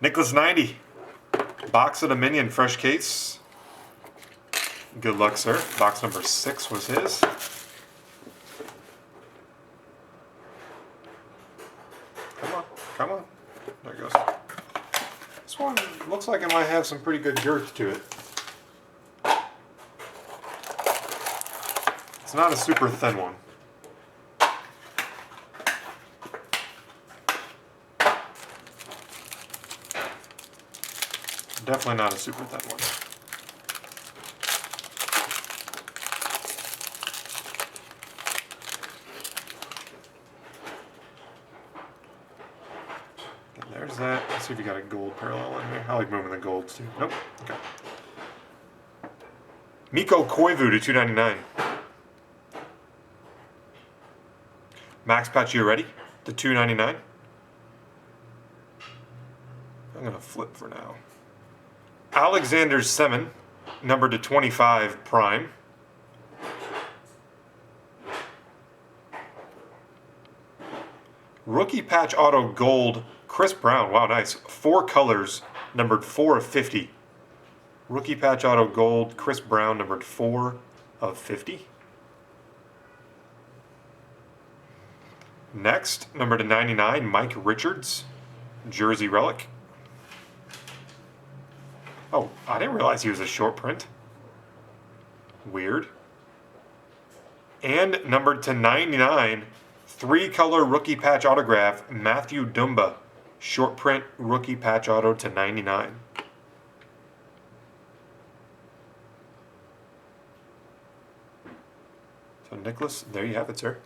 Nicholas90. Box of Dominion, fresh case. Good luck, sir. Box number 6 was his. Come on, come on. There it goes. This one looks like it might have some pretty good girth to it. It's not a super thin one. Definitely not a super thin one. Okay, there's that. Let's see if you got a gold parallel in there. I like moving the golds too. Nope. Okay. Mikko Koivu to 299. Max Pacioretty to 299. I'm gonna flip for now. Alexander Semin, numbered to 25 prime. Rookie patch auto gold, Chris Brown. Wow, nice. 4 colors, numbered 4 of 50. Rookie patch auto gold, Chris Brown, numbered 4 of 50. Next, number to 99, Mike Richards, jersey relic. Oh, I didn't realize he was a short print. Weird. And numbered to 99, 3-color rookie patch autograph, Matthew Dumba, short print rookie patch auto to 99. So Nicholas, there you have it, sir.